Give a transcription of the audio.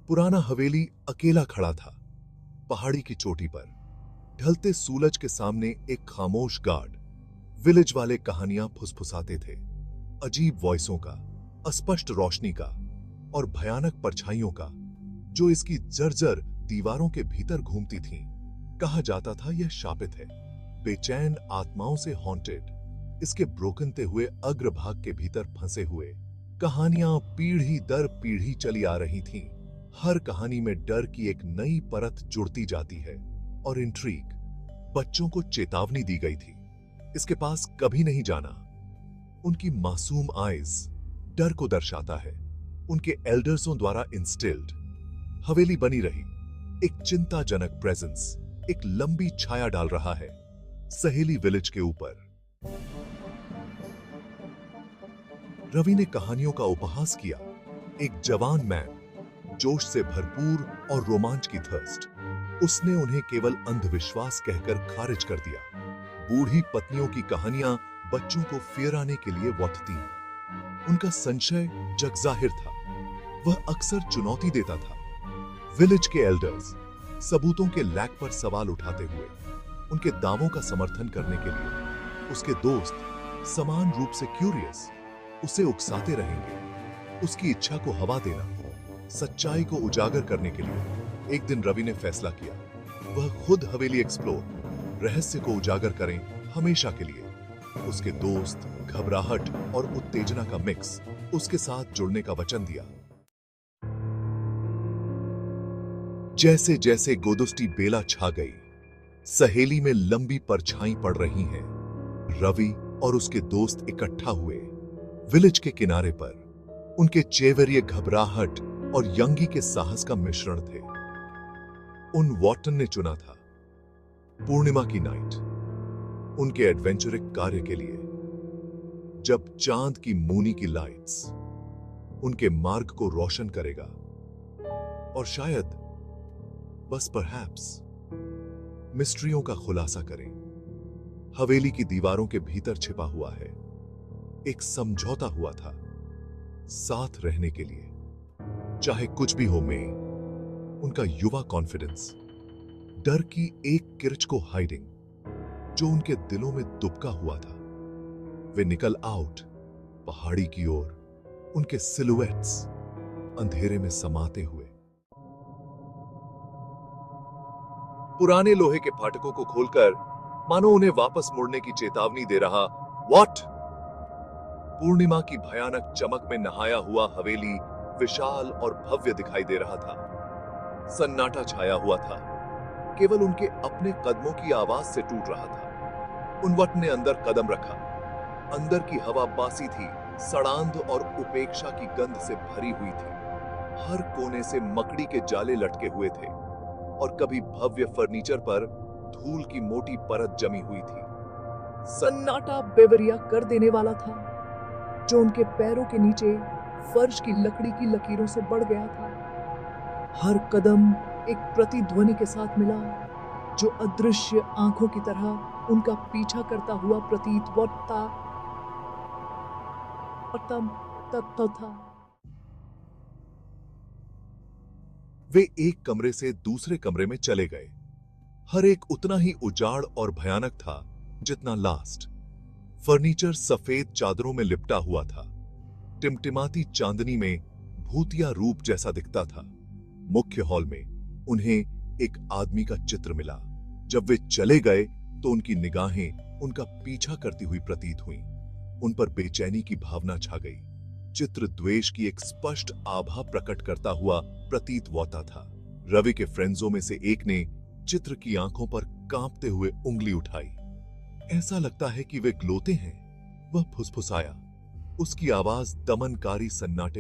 पुराना हवेली अकेला खड़ा था, पहाड़ी की चोटी पर। ढलते सूरज के सामने एक खामोश गार्ड। विलेज वाले कहानियां फुसफुसाते थे, अजीब वॉइसों का, अस्पष्ट रोशनी का और भयानक परछाइयों का, जो इसकी जर्जर दीवारों के भीतर घूमती थीं। कहा जाता था यह शापित है, बेचैन आत्माओं से हॉन्टेड। इसके ब्रोकनते हुए अग्रभाग के भीतर फंसे हुए कहानियां पीढ़ी दर पीढ़ी चली आ रही थीं। हर कहानी में डर की एक नई परत जुड़ती जाती है और इंट्रीग। बच्चों को चेतावनी दी गई थी, इसके पास कभी नहीं जाना। उनकी मासूम आइज डर को दर्शाता है, उनके एल्डर्सों द्वारा इंस्टिल्ड। हवेली बनी रही, एक चिंताजनक प्रेजेंस, एक लंबी छाया डाल रहा है सहेली विलेज के ऊपर। रवि ने कहानियों का उपहास किया, एक जवान मैन, जोश से भरपूर और रोमांच की थर्स्ट। उसने उन्हें केवल अंधविश्वास कहकर खारिज कर दिया। बूढ़ी पत्नियों की कहानियां बच्चों को फियर आने के लिए वॉटती। उनका संशय जगजाहिर था, वह अक्सर चुनौती देता था। विलेज के एल्डर्स सबूतों के लैक पर सवाल उठाते हुए उनके दावों का समर्थन करने के लिए। उसके दोस्त समान रूप से क्यूरियस उसे उकसाते रहेंगे, उसकी इच्छा को हवा देना, सच्चाई को उजागर करने के लिए। एक दिन रवि ने फैसला किया, वह खुद हवेली एक्सप्लोर, रहस्य को उजागर करें हमेशा के लिए। उसके दोस्त घबराहट और उत्तेजना का मिक्स उसके साथ जुड़ने का वचन दिया। जैसे जैसे गोदुष्टी बेला छा गई, सहेली में लंबी परछाई पड़ रही हैं। रवि और उसके दोस्त इकट्ठा हुए विलेज के किनारे पर। उनके चेवरिये घबराहट और यंगी के साहस का मिश्रण थे। उन वॉटन ने चुना था पूर्णिमा की नाइट, उनके एडवेंचरिक कार्य के लिए, जब चांद की मूनी की लाइट्स उनके मार्ग को रोशन करेगा। और शायद, बस परहैप्स, मिस्ट्रियों का खुलासा करें। हवेली की दीवारों के भीतर छिपा हुआ है, एक समझौता हुआ था साथ रहने के लिए, चाहे कुछ भी हो। में उनका युवा कॉन्फिडेंस, डर की एक किरच को हाइडिंग जो उनके दिलों में दुबका हुआ था। वे निकल आउट पहाड़ी की ओर, उनके सिलुएट्स अंधेरे में समाते हुए। पुराने लोहे के फाटकों को खोलकर मानो उन्हें वापस मुड़ने की चेतावनी दे रहा। व्हाट? पूर्णिमा की भयानक चमक में नहाया हुआ हवेली विशाल और भव्य दिखाई दे रहा था। सन्नाटा छाया हुआ था, केवल उनके अपने कदमों की आवाज से टूट रहा था। उन वट ने अंदर कदम रखा। अंदर की हवा बासी थी, सड़ांध और उपेक्षा की गंध से भरी हुई थी। हर कोने से मकड़ी के जाले लटके हुए थे और कभी भव्य फर्नीचर पर धूल की मोटी परत जमी हुई थी। सन्नाटा बेवरिया कर देने वाला था, जो उनके पैरों के नीचे फर्श की लकड़ी की लकीरों से बढ़ गया था। हर कदम एक प्रतिध्वनि के साथ मिला, जो अदृश्य आंखों की तरह उनका पीछा करता हुआ प्रतीत था। वे एक कमरे से दूसरे कमरे में चले गए। हर एक उतना ही उजाड़ और भयानक था जितना लास्ट। फर्नीचर सफेद चादरों में लिपटा हुआ था, टिमटिमाती चांदनी में भूतिया रूप जैसा दिखता था। मुख्य हॉल में उन्हें एक आदमी का चित्र मिला। जब वे चले गए तो उनकी निगाहें उनका पीछा करती हुई प्रतीत हुईं। उन पर बेचैनी की भावना छा गई। चित्र द्वेष की एक स्पष्ट आभा प्रकट करता हुआ प्रतीत होता था। रवि के फ्रेंड्सों में से एक ने चित्र की आंखों पर कांपते हुए उंगली उठाई। ऐसा लगता है कि वे ग्लोते हैं, वह फुसफुसाया। उसकी आवाज दमनकारी सन्नाटे